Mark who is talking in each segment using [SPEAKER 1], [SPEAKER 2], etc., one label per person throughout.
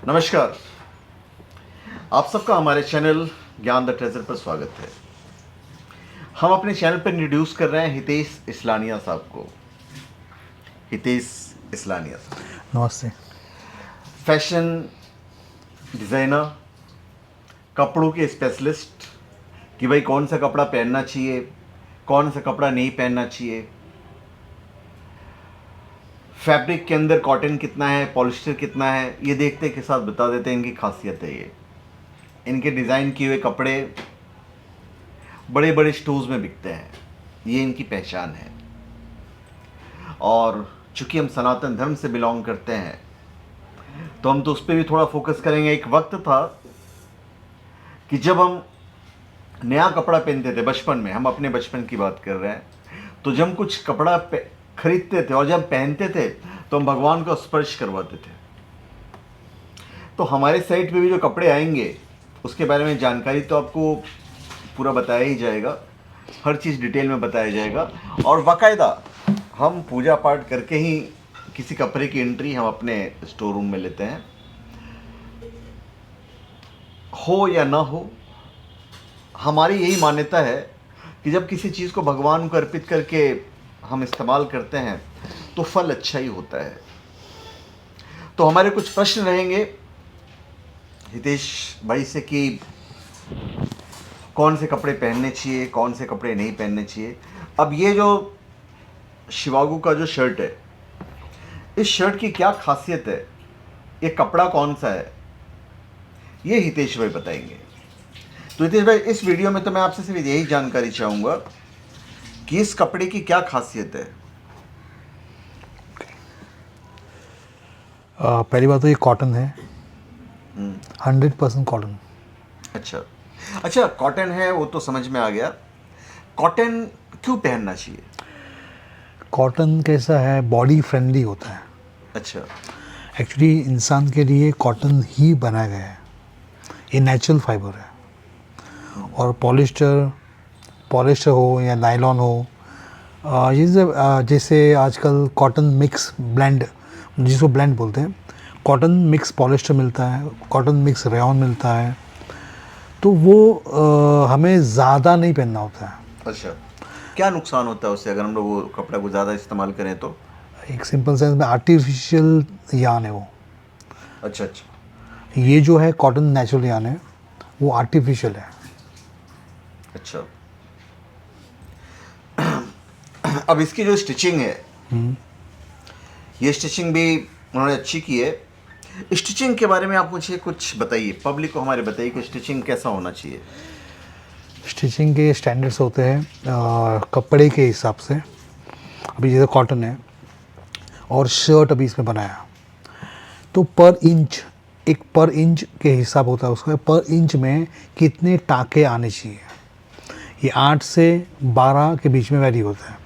[SPEAKER 1] नमस्कार। आप सबका हमारे चैनल ज्ञान द ट्रेजर पर स्वागत है। हम अपने चैनल पर इंट्रोड्यूस कर रहे हैं हितेश इस्लानिया साहब को। हितेश इस्लानिया साहब
[SPEAKER 2] नमस्ते।
[SPEAKER 1] फैशन डिज़ाइनर, कपड़ों के स्पेशलिस्ट कि भाई कौन सा कपड़ा पहनना चाहिए, कौन सा कपड़ा नहीं पहनना चाहिए, फैब्रिक के अंदर कॉटन कितना है, पॉलिस्टर कितना है, ये देखते के साथ बता देते हैं। इनकी खासियत है ये। इनके डिज़ाइन किए हुए कपड़े बड़े बड़े स्टोर्स में बिकते हैं, ये इनकी पहचान है। और चूंकि हम सनातन धर्म से बिलोंग करते हैं तो हम तो उस पर भी थोड़ा फोकस करेंगे। एक वक्त था कि जब हम नया कपड़ा पहनते थे बचपन में, हम अपने बचपन की बात कर रहे हैं, तो जब हम कुछ कपड़ा खरीदते थे और जब पहनते थे तो हम भगवान को स्पर्श करवाते थे। तो हमारे साइट पे भी जो कपड़े आएंगे उसके बारे में जानकारी तो आपको पूरा बताया ही जाएगा, हर चीज़ डिटेल में बताया जाएगा। और बाकायदा हम पूजा पाठ करके ही किसी कपड़े की एंट्री हम अपने स्टोर रूम में लेते हैं। हो या ना हो, हमारी यही मान्यता है कि जब किसी चीज़ को भगवान को अर्पित करके हम इस्तेमाल करते हैं तो फल अच्छा ही होता है। तो हमारे कुछ प्रश्न रहेंगे हितेश भाई से कि कौन से कपड़े पहनने चाहिए, कौन से कपड़े नहीं पहनने चाहिए। अब ये जो शिवागो का जो शर्ट है, इस शर्ट की क्या खासियत है, ये कपड़ा कौन सा है, ये हितेश भाई बताएंगे। तो हितेश भाई, इस वीडियो में तो मैं आपसे सिर्फ यही जानकारी चाहूँगा कि इस कपड़े की क्या खासियत है।
[SPEAKER 2] पहली बात तो ये कॉटन है, 100% कॉटन।
[SPEAKER 1] अच्छा अच्छा, कॉटन है वो तो समझ में आ गया। कॉटन क्यों पहनना चाहिए?
[SPEAKER 2] कॉटन कैसा है, बॉडी फ्रेंडली होता है।
[SPEAKER 1] अच्छा
[SPEAKER 2] एक्चुअली इंसान के लिए कॉटन ही बनाया गया है, ये नेचुरल फाइबर है। और पॉलिस्टर हो या नायलॉन हो, जैसे आजकल कॉटन मिक्स ब्लेंड, जिसको ब्लेंड बोलते हैं, कॉटन मिक्स पॉलिस्टर मिलता है, कॉटन मिक्स रेयॉन मिलता है, तो वो हमें ज़्यादा नहीं पहनना होता है।
[SPEAKER 1] अच्छा, क्या नुकसान होता है उससे अगर हम लोग वो कपड़ा को ज़्यादा इस्तेमाल करें तो?
[SPEAKER 2] एक सिंपल सेंस में आर्टिफिशियल यान है वो।
[SPEAKER 1] अच्छा अच्छा
[SPEAKER 2] ये जो है कॉटन नेचुरल यान है, वो आर्टिफिशियल है।
[SPEAKER 1] अच्छा। अब इसकी जो स्टिचिंग है, ये स्टिचिंग भी उन्होंने अच्छी की है। स्टिचिंग के बारे में आप मुझे कुछ बताइए, पब्लिक को हमारे बताइए कि स्टिचिंग कैसा होना चाहिए।
[SPEAKER 2] स्टिचिंग के स्टैंडर्ड्स होते हैं कपड़े के हिसाब से। अभी जैसे कॉटन है और शर्ट अभी इसमें बनाया, तो पर इंच के हिसाब होता है उसका। पर इंच में कितने टाँके आने चाहिए, ये 8 से 12 के बीच में वैरी होता है।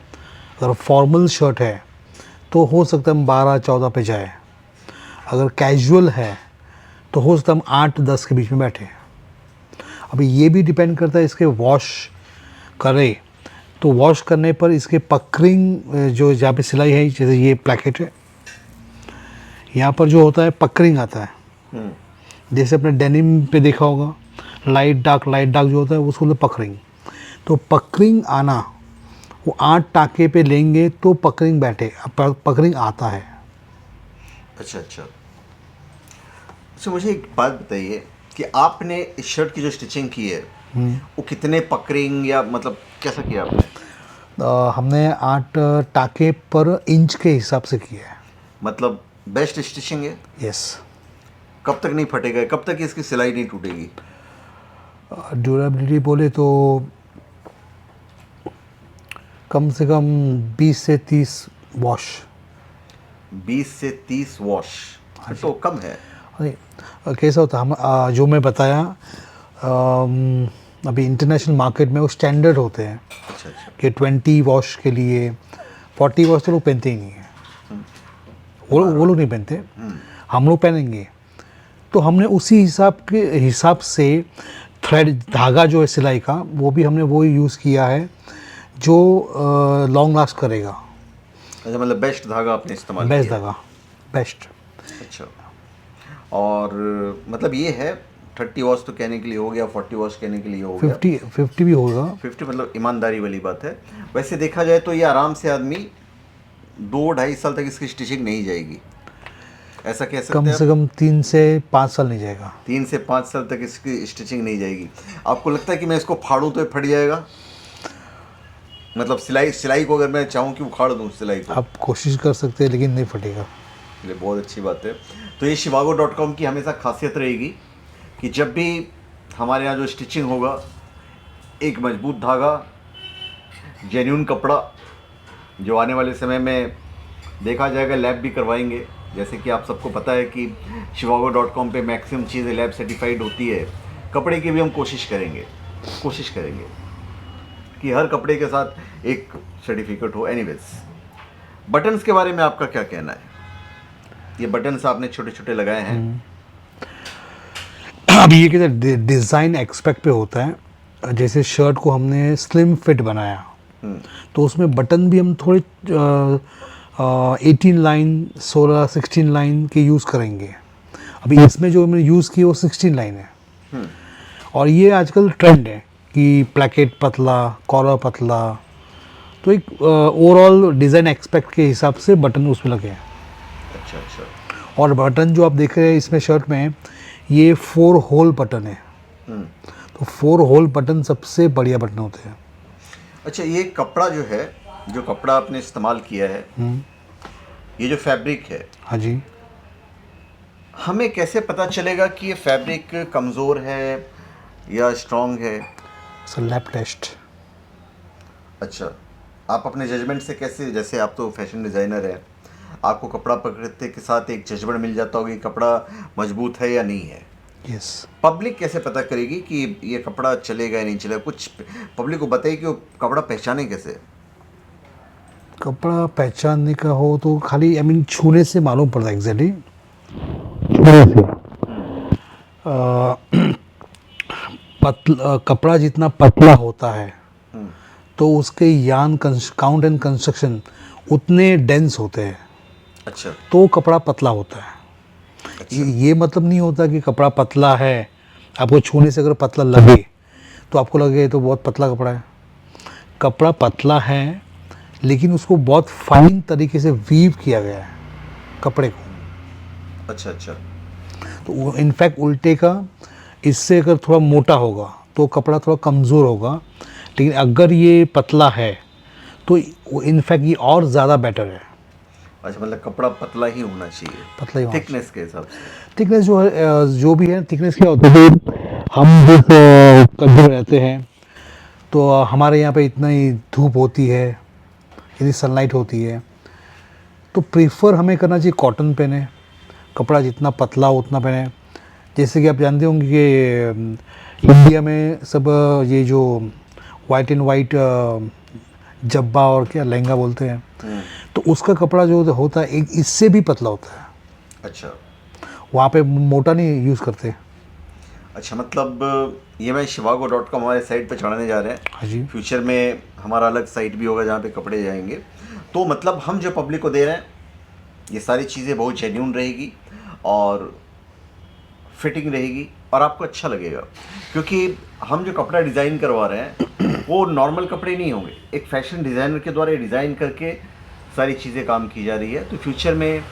[SPEAKER 2] अगर फॉर्मल शर्ट है तो हो सकता है हम 12-14 पे जाए, अगर कैजुअल है तो हो सकता है हम 8-10 के बीच में बैठे। अभी ये भी डिपेंड करता है इसके वॉश करे, तो वॉश करने पर इसके पकरिंग, जो जहाँ पे सिलाई है, जैसे ये प्लेकेट है, यहाँ पर जो होता है पकरिंग आता है। जैसे अपने डेनिम पे देखा होगा, लाइट डार्क जो होता है उसको बोलते पकरिंग। तो पकरिंग आना, वो 8 टाँके पे लेंगे तो पकरिंग बैठे, पकरिंग आता है।
[SPEAKER 1] अच्छा अच्छा अच्छा, मुझे एक बात बताइए कि आपने इस शर्ट की जो स्टिचिंग की है वो कितने पकड़िंग या मतलब कैसा किया आपने?
[SPEAKER 2] हमने 8 टाँके पर इंच के हिसाब से किया है।
[SPEAKER 1] मतलब बेस्ट स्टिचिंग है।
[SPEAKER 2] यस।
[SPEAKER 1] कब तक नहीं फटेगा, कब तक इसकी सिलाई नहीं टूटेगी?
[SPEAKER 2] ड्यूरेबिलिटी बोले तो कम से कम 20 से 30 वॉश।
[SPEAKER 1] 20 से 30 वॉश तो कम है।
[SPEAKER 2] अरे कैसा होता है, हम जो मैं बताया, अभी इंटरनेशनल मार्केट में वो स्टैंडर्ड होते हैं।
[SPEAKER 1] अच्छा अच्छा
[SPEAKER 2] कि 20 वॉश के लिए 40 वॉश तो लोग पहनते ही नहीं है, वो लोग नहीं पहनते, हम लोग पहनेंगे। तो हमने उसी हिसाब से थ्रेड, धागा जो है सिलाई का, वो भी हमने वो यूज़ किया है जो लॉन्ग लास्ट करेगा।
[SPEAKER 1] अच्छा, मतलब बेस्ट धागा आपने इस्तेमाल
[SPEAKER 2] बेस्ट
[SPEAKER 1] किया है।
[SPEAKER 2] धागा, बेस्ट।
[SPEAKER 1] अच्छा, और मतलब ये है 30 वॉश तो कहने के लिए हो गया, 40 वॉश कहने के लिए हो गया,
[SPEAKER 2] 50 भी होगा।
[SPEAKER 1] 50 मतलब ईमानदारी वाली बात है। वैसे देखा जाए तो ये आराम से आदमी 2-2.5 साल तक इसकी स्टिचिंग नहीं जाएगी, ऐसा कह सकते
[SPEAKER 2] कम
[SPEAKER 1] हैं
[SPEAKER 2] से
[SPEAKER 1] आप?
[SPEAKER 2] कम 3 से 5 साल नहीं जाएगा।
[SPEAKER 1] 3 से 5 साल तक इसकी स्टिचिंग नहीं जाएगी। आपको लगता है कि मैं इसको फाड़ूं तो ये फट जाएगा? मतलब सिलाई को अगर मैं चाहूँ कि उखाड़ दूँ सिलाई को?
[SPEAKER 2] आप कोशिश कर सकते हैं लेकिन नहीं फटेगा।
[SPEAKER 1] चलिए, बहुत अच्छी बात है। तो ये shivago.com की हमेशा खासियत रहेगी कि जब भी हमारे यहाँ जो स्टिचिंग होगा, एक मजबूत धागा, जेन्यून कपड़ा, जो आने वाले समय में देखा जाएगा, लैब भी करवाएंगे। जैसे कि आप सबको पता है कि shivago.com पे मैक्सिमम चीज़ें लैब सर्टिफाइड होती है। कपड़े की भी हम कोशिश करेंगे कि हर कपड़े के साथ एक सर्टिफिकेट हो। एनीवेज, बटन्स के बारे में आपका क्या कहना है? ये बटन्स आपने छोटे छोटे लगाए हैं।
[SPEAKER 2] अब ये कहते डिज़ाइन एक्सपेक्ट पे होता है। जैसे शर्ट को हमने स्लिम फिट बनाया तो उसमें बटन भी हम थोड़े 18 लाइन 16 लाइन के यूज़ करेंगे। अभी इसमें जो हमने यूज़ की वो 16 लाइन है। और ये आजकल ट्रेंड है कि प्लेकेट पतला, कॉलर पतला, तो एक ओवरऑल डिज़ाइन एक्सपेक्ट के हिसाब से बटन उसमें लगे हैं।
[SPEAKER 1] अच्छा।
[SPEAKER 2] और बटन जो आप देख रहे हैं इसमें शर्ट में, ये 4 होल बटन है। तो 4 होल बटन सबसे बढ़िया बटन होते हैं।
[SPEAKER 1] अच्छा, ये कपड़ा जो है, जो कपड़ा आपने इस्तेमाल किया है, ये जो फैब्रिक है,
[SPEAKER 2] हाँ जी।
[SPEAKER 1] हमें कैसे पता चलेगा कि ये फैब्रिक कमज़ोर है या स्ट्रॉन्ग है?
[SPEAKER 2] Sir lab test.
[SPEAKER 1] अच्छा, आप अपने जजमेंट से कैसे, जैसे आप तो फैशन डिज़ाइनर हैं, आपको कपड़ा पकड़ते के साथ एक जजमेंट मिल जाता होगा कि कपड़ा मजबूत है या नहीं है।
[SPEAKER 2] यस।
[SPEAKER 1] पब्लिक कैसे पता करेगी कि ये कपड़ा चलेगा या नहीं चलेगा? कुछ पब्लिक को बताइए कि वो कपड़ा पहचाने कैसे?
[SPEAKER 2] कपड़ा पहचानने का हो तो खाली छूने से मालूम पड़ता है एग्जैक्टली। छूने से कपड़ा जितना पतला होता है तो उसके यान काउंट एंड कंस्ट्रक्शन उतने डेंस होते हैं।
[SPEAKER 1] अच्छा।
[SPEAKER 2] तो कपड़ा पतला होता है। ये मतलब नहीं होता कि कपड़ा पतला है, आपको छूने से अगर पतला लगे तो आपको लगे ये तो बहुत पतला कपड़ा है। कपड़ा पतला है लेकिन उसको बहुत फाइन तरीके से वीव किया गया है कपड़े को।
[SPEAKER 1] अच्छा।
[SPEAKER 2] तो इनफैक्ट उल्टे का, इससे अगर थोड़ा मोटा होगा तो कपड़ा थोड़ा कमज़ोर होगा, लेकिन अगर ये पतला है तो इनफैक्ट ये और ज़्यादा बेटर है।
[SPEAKER 1] अच्छा, मतलब कपड़ा पतला ही होना चाहिए,
[SPEAKER 2] पतला ही
[SPEAKER 1] थिकनेस के हिसाब से।
[SPEAKER 2] थिकनेस जो है, जो भी है थिकनेस क्या होता है, हम जिस कंट्री में रहते हैं तो हमारे यहाँ पे इतना ही धूप होती है, इतनी सनलाइट होती है, तो प्रीफर हमें करना चाहिए कॉटन पहने, कपड़ा जितना पतला हो उतना पहने। जैसे कि आप जानते होंगे कि इंडिया में सब ये जो वाइट एंड वाइट जब्बा और क्या लहंगा बोलते हैं, तो उसका कपड़ा जो होता है एक इससे भी पतला होता है।
[SPEAKER 1] अच्छा।
[SPEAKER 2] वहाँ पे मोटा नहीं यूज़ करते।
[SPEAKER 1] अच्छा, मतलब ये मैं shivago.com हमारे साइट पे चढ़ाने जा रहे हैं।
[SPEAKER 2] हाँ जी।
[SPEAKER 1] फ्यूचर में हमारा अलग साइट भी होगा जहाँ पे कपड़े जाएंगे। तो मतलब हम जो पब्लिक को दे रहे हैं ये सारी चीज़ें बहुत जेन्यून रहेगी और फिटिंग रहेगी और आपको अच्छा लगेगा, क्योंकि हम जो कपड़ा डिज़ाइन करवा रहे हैं वो नॉर्मल कपड़े नहीं होंगे, एक फैशन डिज़ाइनर के द्वारा डिज़ाइन करके सारी चीज़ें काम की जा रही है। तो फ्यूचर में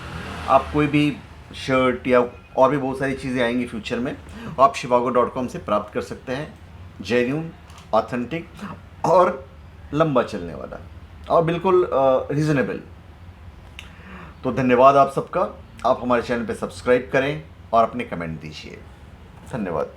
[SPEAKER 1] आप कोई भी शर्ट या और भी बहुत सारी चीज़ें आएंगी फ्यूचर में, आप shivago.com से प्राप्त कर सकते हैं, जेन्यून, ऑथेंटिक और लंबा चलने वाला और बिल्कुल रीज़नेबल। तो धन्यवाद आप सबका। आप हमारे चैनल पे सब्सक्राइब करें और अपने कमेंट दीजिए। धन्यवाद।